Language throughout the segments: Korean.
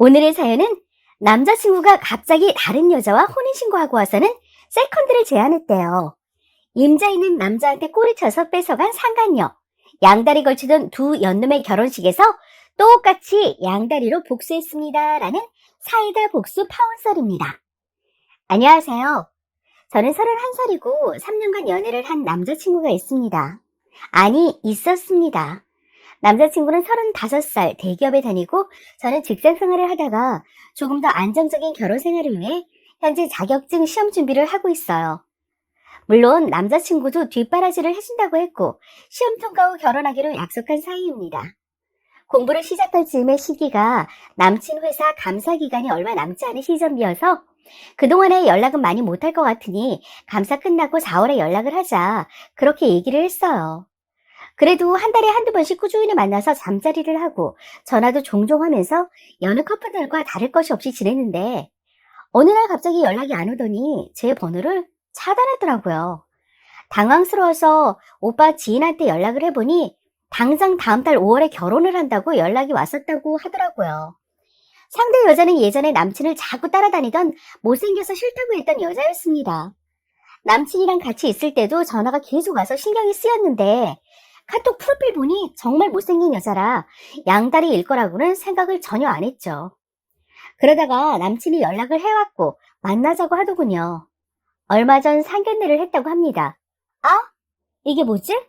오늘의 사연은 남자친구가 갑자기 다른 여자와 혼인신고하고 와서는 세컨드를 제안했대요. 임자 있는 남자한테 꼬리쳐서 뺏어간 상간녀. 양다리 걸치던 두 연놈의 결혼식에서 똑같이 양다리로 복수했습니다. 라는 사이다 복수 파혼썰입니다. 안녕하세요. 저는 31살이고 3년간 연애를 한 남자친구가 있습니다. 아니, 있었습니다. 남자친구는 35살 대기업에 다니고 저는 직장생활을 하다가 조금 더 안정적인 결혼 생활을 위해 현재 자격증 시험 준비를 하고 있어요. 물론 남자친구도 뒷바라지를 해준다고 했고 시험 통과 후 결혼하기로 약속한 사이입니다. 공부를 시작할 즈음의 시기가 남친 회사 감사 기간이 얼마 남지 않은 시점이어서 그동안에 연락은 많이 못할 것 같으니 감사 끝나고 4월에 연락을 하자 그렇게 얘기를 했어요. 그래도 한 달에 한두 번씩 꾸준히 만나서 잠자리를 하고 전화도 종종 하면서 여느 커플들과 다를 것이 없이 지냈는데 어느 날 갑자기 연락이 안 오더니 제 번호를 차단하더라고요. 당황스러워서 오빠 지인한테 연락을 해보니 당장 다음 달 5월에 결혼을 한다고 연락이 왔었다고 하더라고요. 상대 여자는 예전에 남친을 자꾸 따라다니던 못생겨서 싫다고 했던 여자였습니다. 남친이랑 같이 있을 때도 전화가 계속 와서 신경이 쓰였는데 카톡 프로필 보니 정말 못생긴 여자라 양다리일 거라고는 생각을 전혀 안 했죠. 그러다가 남친이 연락을 해왔고 만나자고 하더군요. 얼마 전 상견례를 했다고 합니다. 아? 이게 뭐지?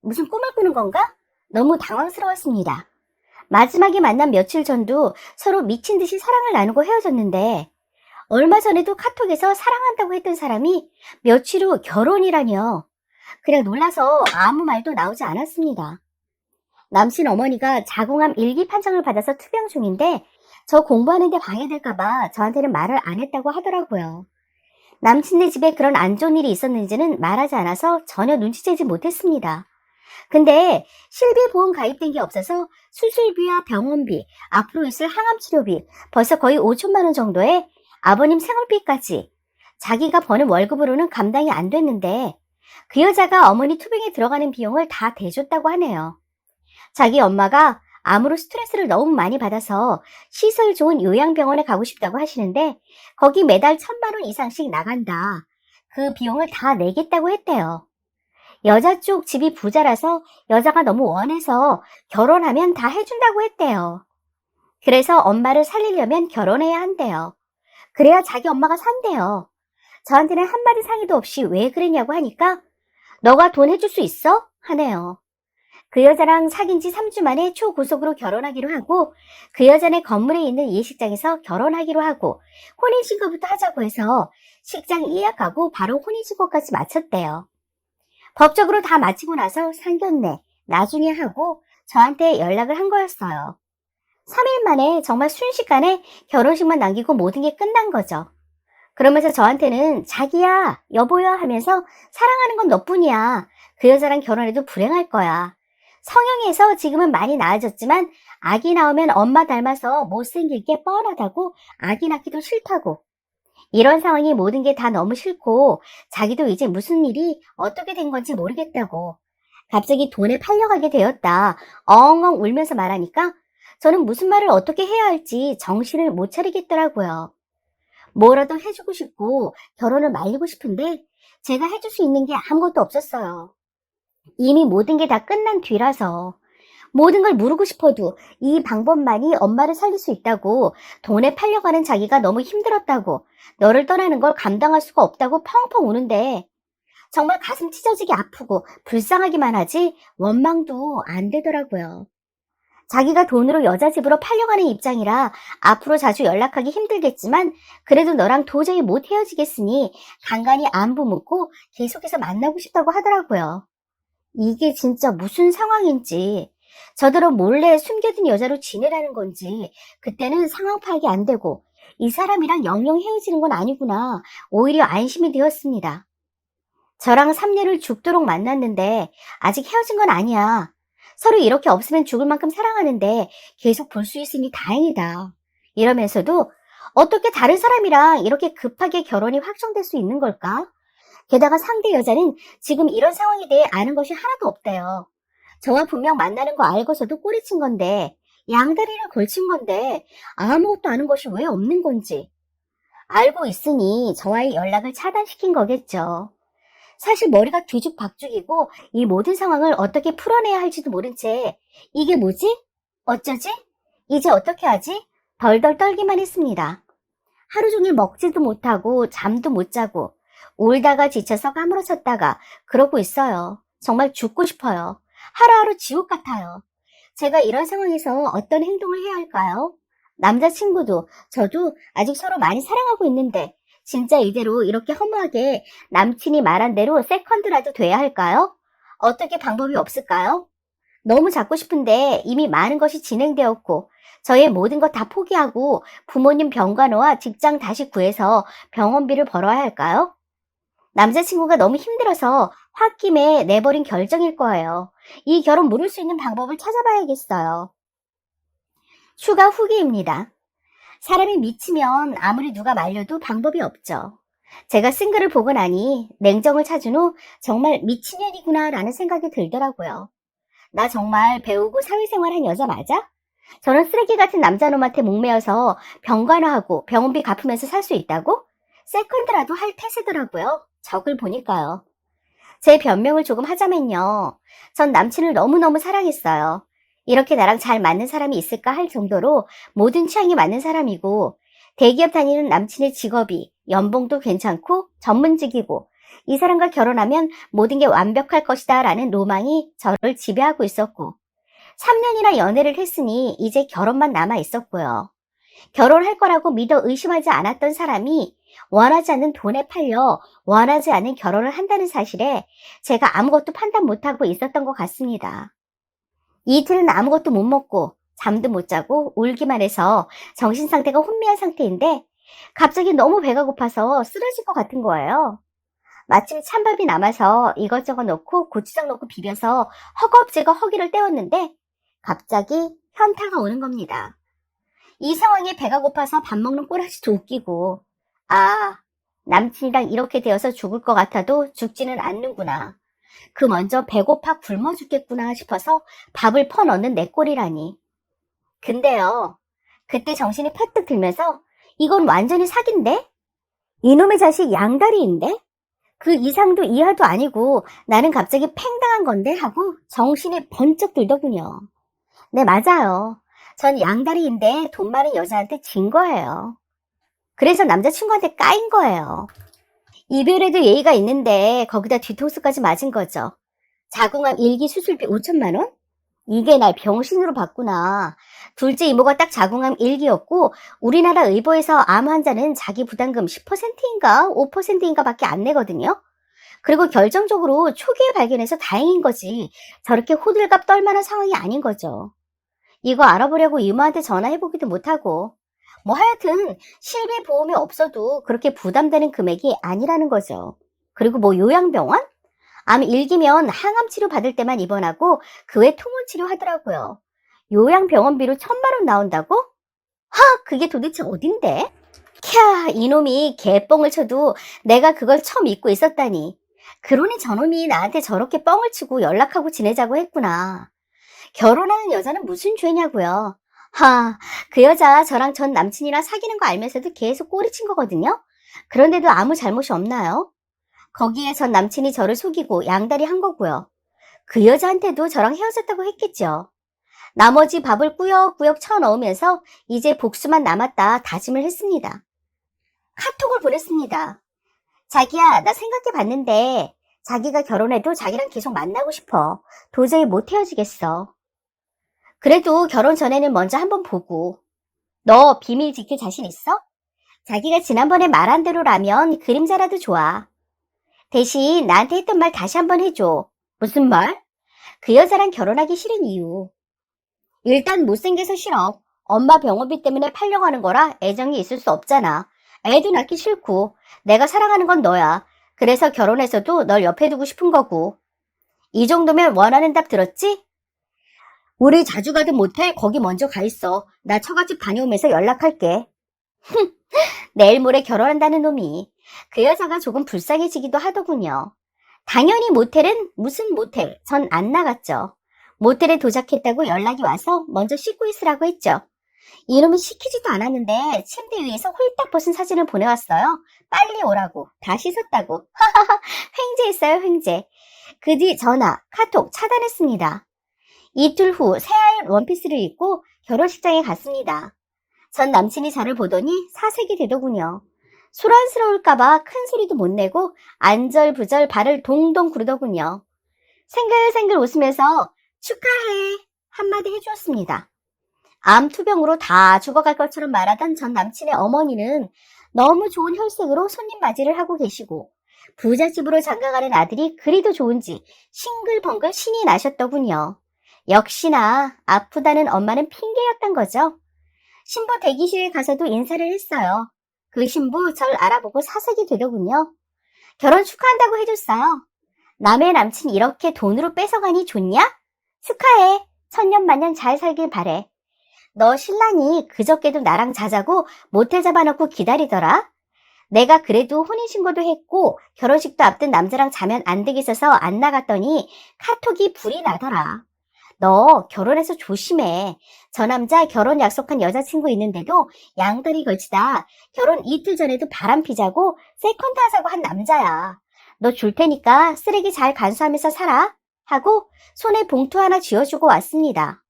무슨 꿈을 꾸는 건가? 너무 당황스러웠습니다. 마지막에 만난 며칠 전도 서로 미친 듯이 사랑을 나누고 헤어졌는데 얼마 전에도 카톡에서 사랑한다고 했던 사람이 며칠 후 결혼이라뇨. 그냥 놀라서 아무 말도 나오지 않았습니다. 남친 어머니가 자궁암 일기 판정을 받아서 투병 중인데 저 공부하는데 방해될까봐 저한테는 말을 안 했다고 하더라고요. 남친네 집에 그런 안 좋은 일이 있었는지는 말하지 않아서 전혀 눈치채지 못했습니다. 근데 실비보험 가입된 게 없어서 수술비와 병원비, 앞으로 있을 항암치료비 벌써 거의 5천만 원 정도에 아버님 생활비까지 자기가 버는 월급으로는 감당이 안 됐는데 그 여자가 어머니 투병에 들어가는 비용을 다 대줬다고 하네요. 자기 엄마가 암으로 스트레스를 너무 많이 받아서 시설 좋은 요양병원에 가고 싶다고 하시는데 거기 매달 1,000만 원 이상씩 나간다. 그 비용을 다 내겠다고 했대요. 여자 쪽 집이 부자라서 여자가 너무 원해서 결혼하면 다 해준다고 했대요. 그래서 엄마를 살리려면 결혼해야 한대요. 그래야 자기 엄마가 산대요. 저한테는 한마디 상의도 없이 왜 그랬냐고 하니까 너가 돈 해줄 수 있어? 하네요. 그 여자랑 사귄 지 3주 만에 초고속으로 결혼하기로 하고 그 여자네 건물에 있는 예식장에서 결혼하기로 하고 혼인신고부터 하자고 해서 식장 예약하고 바로 혼인신고까지 마쳤대요. 법적으로 다 마치고 나서 상견례 나중에 하고 저한테 연락을 한 거였어요. 3일 만에 정말 순식간에 결혼식만 남기고 모든 게 끝난 거죠. 그러면서 저한테는 자기야, 여보야 하면서 사랑하는 건 너뿐이야. 그 여자랑 결혼해도 불행할 거야. 성형해서 지금은 많이 나아졌지만 아기 낳으면 엄마 닮아서 못생길 게 뻔하다고 아기 낳기도 싫다고. 이런 상황이 모든 게 다 너무 싫고 자기도 이제 무슨 일이 어떻게 된 건지 모르겠다고. 갑자기 돈에 팔려가게 되었다. 엉엉 울면서 말하니까 저는 무슨 말을 어떻게 해야 할지 정신을 못 차리겠더라고요. 뭐라도 해주고 싶고 결혼을 말리고 싶은데 제가 해줄 수 있는 게 아무것도 없었어요. 이미 모든 게 다 끝난 뒤라서 모든 걸 물고 싶어도 이 방법만이 엄마를 살릴 수 있다고 돈에 팔려가는 자기가 너무 힘들었다고 너를 떠나는 걸 감당할 수가 없다고 펑펑 우는데 정말 가슴 찢어지게 아프고 불쌍하기만 하지 원망도 안 되더라고요. 자기가 돈으로 여자 집으로 팔려가는 입장이라 앞으로 자주 연락하기 힘들겠지만 그래도 너랑 도저히 못 헤어지겠으니 간간히 안부 묻고 계속해서 만나고 싶다고 하더라고요. 이게 진짜 무슨 상황인지 저더러 몰래 숨겨둔 여자로 지내라는 건지 그때는 상황 파악이 안 되고 이 사람이랑 영영 헤어지는 건 아니구나 오히려 안심이 되었습니다. 저랑 3년을 죽도록 만났는데 아직 헤어진 건 아니야. 서로 이렇게 없으면 죽을 만큼 사랑하는데 계속 볼 수 있으니 다행이다. 이러면서도 어떻게 다른 사람이랑 이렇게 급하게 결혼이 확정될 수 있는 걸까? 게다가 상대 여자는 지금 이런 상황에 대해 아는 것이 하나도 없대요. 저와 분명 만나는 거 알고서도 꼬리친 건데 양다리를 걸친 건데 아무것도 아는 것이 왜 없는 건지 알고 있으니 저와의 연락을 차단시킨 거겠죠. 사실 머리가 뒤죽박죽이고 이 모든 상황을 어떻게 풀어내야 할지도 모른 채 이게 뭐지? 어쩌지? 이제 어떻게 하지? 덜덜 떨기만 했습니다. 하루 종일 먹지도 못하고 잠도 못 자고 울다가 지쳐서 까무러쳤다가 그러고 있어요. 정말 죽고 싶어요. 하루하루 지옥 같아요. 제가 이런 상황에서 어떤 행동을 해야 할까요? 남자친구도 저도 아직 서로 많이 사랑하고 있는데 진짜 이대로 이렇게 허무하게 남친이 말한 대로 세컨드라도 돼야 할까요? 어떻게 방법이 없을까요? 너무 잡고 싶은데 이미 많은 것이 진행되었고 저의 모든 것 다 포기하고 부모님 병간호와 직장 다시 구해서 병원비를 벌어야 할까요? 남자친구가 너무 힘들어서 홧김에 내버린 결정일 거예요. 이 결혼 무를 수 있는 방법을 찾아봐야겠어요. 추가 후기입니다. 사람이 미치면 아무리 누가 말려도 방법이 없죠. 제가 쓴 글을 보고 나니 냉정을 찾은 후 정말 미친년이구나 라는 생각이 들더라고요. 나 정말 배우고 사회생활한 여자 맞아? 저는 쓰레기 같은 남자놈한테 목매어서 병간호하고 병원비 갚으면서 살 수 있다고? 세컨드라도 할 태세더라고요. 적을 보니까요. 제 변명을 조금 하자면요. 전 남친을 너무너무 사랑했어요. 이렇게 나랑 잘 맞는 사람이 있을까 할 정도로 모든 취향이 맞는 사람이고 대기업 다니는 남친의 직업이 연봉도 괜찮고 전문직이고 이 사람과 결혼하면 모든 게 완벽할 것이다 라는 로망이 저를 지배하고 있었고 3년이나 연애를 했으니 이제 결혼만 남아 있었고요. 결혼할 거라고 믿어 의심하지 않았던 사람이 원하지 않는 돈에 팔려 원하지 않는 결혼을 한다는 사실에 제가 아무것도 판단 못하고 있었던 것 같습니다. 이틀은 아무것도 못 먹고 잠도 못 자고 울기만 해서 정신 상태가 혼미한 상태인데 갑자기 너무 배가 고파서 쓰러질 것 같은 거예요. 마침 찬밥이 남아서 이것저것 넣고 고추장 넣고 비벼서 허겁지겁 허기를 때웠는데 갑자기 현타가 오는 겁니다. 이 상황에 배가 고파서 밥 먹는 꼬라지도 웃기고 아, 남친이랑 이렇게 되어서 죽을 것 같아도 죽지는 않는구나. 그 먼저 배고파 굶어 죽겠구나 싶어서 밥을 퍼넣는 내 꼴이라니. 근데요, 그때 정신이 퍼뜩 들면서 이건 완전히 사기인데? 이놈의 자식 양다리인데? 그 이상도 이하도 아니고 나는 갑자기 팽당한 건데 하고 정신이 번쩍 들더군요. 네, 맞아요. 전 양다리인데 돈 많은 여자한테 진 거예요. 그래서 남자친구한테 까인 거예요. 이별에도 예의가 있는데 거기다 뒤통수까지 맞은 거죠. 자궁암 1기 수술비 5천만 원? 이게 날 병신으로 봤구나. 둘째 이모가 딱 자궁암 1기였고 우리나라 의보에서 암 환자는 자기 부담금 10%인가 5%인가 밖에 안 내거든요. 그리고 결정적으로 초기에 발견해서 다행인 거지 저렇게 호들갑 떨만한 상황이 아닌 거죠. 이거 알아보려고 이모한테 전화해보기도 못하고 뭐 하여튼 실비보험이 없어도 그렇게 부담되는 금액이 아니라는 거죠. 그리고 뭐 요양병원? 암 1기면 항암치료 받을 때만 입원하고 그 외 통원치료 하더라고요. 요양병원비로 1,000만 원 나온다고? 하! 그게 도대체 어딘데? 캬, 이놈이 개뻥을 쳐도 내가 그걸 처음 잊고 있었다니. 그러니 저놈이 나한테 저렇게 뻥을 치고 연락하고 지내자고 했구나. 결혼하는 여자는 무슨 죄냐고요. 하, 그 여자 저랑 전 남친이랑 사귀는 거 알면서도 계속 꼬리친 거거든요. 그런데도 아무 잘못이 없나요? 거기에 전 남친이 저를 속이고 양다리 한 거고요. 그 여자한테도 저랑 헤어졌다고 했겠죠. 나머지 밥을 꾸역꾸역 쳐넣으면서 이제 복수만 남았다 다짐을 했습니다. 카톡을 보냈습니다. 자기야, 나 생각해봤는데 자기가 결혼해도 자기랑 계속 만나고 싶어. 도저히 못 헤어지겠어. 그래도 결혼 전에는 먼저 한번 보고. 너 비밀 지킬 자신 있어? 자기가 지난번에 말한 대로라면 그림자라도 좋아. 대신 나한테 했던 말 다시 한번 해줘. 무슨 말? 그 여자랑 결혼하기 싫은 이유. 일단 못생겨서 싫어. 엄마 병원비 때문에 팔려고 하는 거라 애정이 있을 수 없잖아. 애도 낳기 싫고 내가 사랑하는 건 너야. 그래서 결혼해서도 널 옆에 두고 싶은 거고. 이 정도면 원하는 답 들었지? 우리 자주 가던 모텔 거기 먼저 가 있어. 나 처갓집 다녀오면서 연락할게. 내일 모레 결혼한다는 놈이 그 여자가 조금 불쌍해지기도 하더군요. 당연히 모텔은 무슨 모텔? 전 안 나갔죠. 모텔에 도착했다고 연락이 와서 먼저 씻고 있으라고 했죠. 이놈이 시키지도 않았는데 침대 위에서 홀딱 벗은 사진을 보내왔어요. 빨리 오라고. 다 씻었다고. 횡재했어요, 횡재. 그 뒤 전화, 카톡 차단했습니다. 이틀 후 새하얀 원피스를 입고 결혼식장에 갔습니다. 전 남친이 저를 보더니 사색이 되더군요. 소란스러울까봐 큰 소리도 못 내고 안절부절 발을 동동 구르더군요. 생글생글 웃으면서 축하해 한마디 해주었습니다. 암 투병으로 다 죽어갈 것처럼 말하던 전 남친의 어머니는 너무 좋은 혈색으로 손님 맞이를 하고 계시고 부잣집으로 장가가는 아들이 그리도 좋은지 싱글벙글 신이 나셨더군요. 역시나 아프다는 엄마는 핑계였던 거죠. 신부 대기실에 가서도 인사를 했어요. 그 신부 절 알아보고 사색이 되더군요. 결혼 축하한다고 해줬어요. 남의 남친 이렇게 돈으로 뺏어가니 좋냐? 축하해. 천년만년 잘 살길 바래. 너 신랑이 그저께도 나랑 자자고 모텔 잡아놓고 기다리더라. 내가 그래도 혼인신고도 했고 결혼식도 앞둔 남자랑 자면 안 되겠어서 안 나갔더니 카톡이 불이 나더라. 너 결혼해서 조심해. 저 남자 결혼 약속한 여자친구 있는데도 양다리 걸치다 결혼 이틀 전에도 바람 피자고 세컨드 하자고 한 남자야. 너 줄 테니까 쓰레기 잘 간수하면서 살아. 하고 손에 봉투 하나 쥐어주고 왔습니다.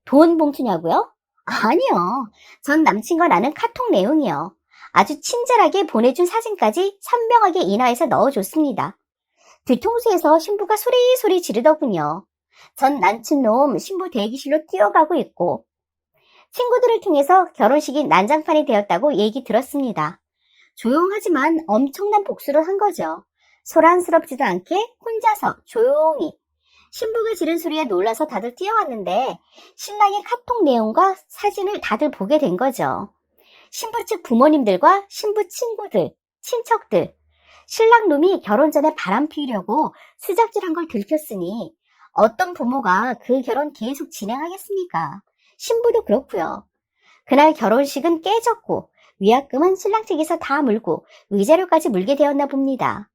돈 봉투냐고요? 아니요. 전 남친과 나는 카톡 내용이요. 아주 친절하게 보내준 사진까지 선명하게 인화해서 넣어줬습니다. 뒤통수에서 신부가 소리소리 지르더군요. 전 남친놈 신부 대기실로 뛰어가고 있고 친구들을 통해서 결혼식이 난장판이 되었다고 얘기 들었습니다. 조용하지만 엄청난 복수를 한 거죠. 소란스럽지도 않게 혼자서 조용히 신부가 지른 소리에 놀라서 다들 뛰어왔는데 신랑의 카톡 내용과 사진을 다들 보게 된 거죠. 신부 측 부모님들과 신부 친구들, 친척들, 신랑 놈이 결혼 전에 바람 피우려고 수작질한 걸 들켰으니 어떤 부모가 그 결혼 계속 진행하겠습니까? 신부도 그렇고요. 그날 결혼식은 깨졌고 위약금은 신랑 측에서 다 물고 위자료까지 물게 되었나 봅니다.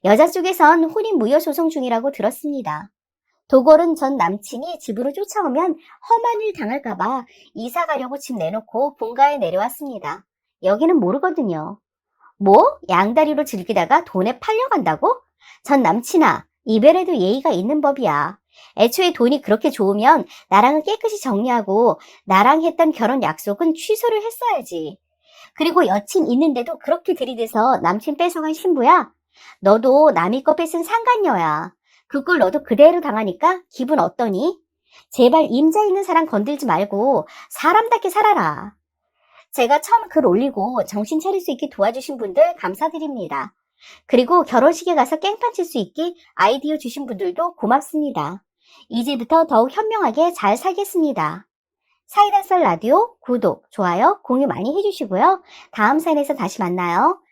여자 쪽에선 혼인 무효 소송 중이라고 들었습니다. 도골은 전 남친이 집으로 쫓아오면 험한 일 당할까봐 이사 가려고 집 내놓고 본가에 내려왔습니다. 여기는 모르거든요. 뭐? 양다리로 즐기다가 돈에 팔려간다고? 전 남친아, 이별에도 예의가 있는 법이야. 애초에 돈이 그렇게 좋으면 나랑은 깨끗이 정리하고 나랑 했던 결혼 약속은 취소를 했어야지. 그리고 여친 있는데도 그렇게 들이대서 남친 뺏어간 신부야? 너도 남의 거 뺏은 상간녀야. 그걸 너도 그대로 당하니까 기분 어떠니? 제발 임자 있는 사람 건들지 말고 사람답게 살아라. 제가 처음 글 올리고 정신 차릴 수 있게 도와주신 분들 감사드립니다. 그리고 결혼식에 가서 깽판 칠 수 있게 아이디어 주신 분들도 고맙습니다. 이제부터 더욱 현명하게 잘 살겠습니다. 사이다썰 라디오 구독, 좋아요, 공유 많이 해주시고요. 다음 사연에서 다시 만나요.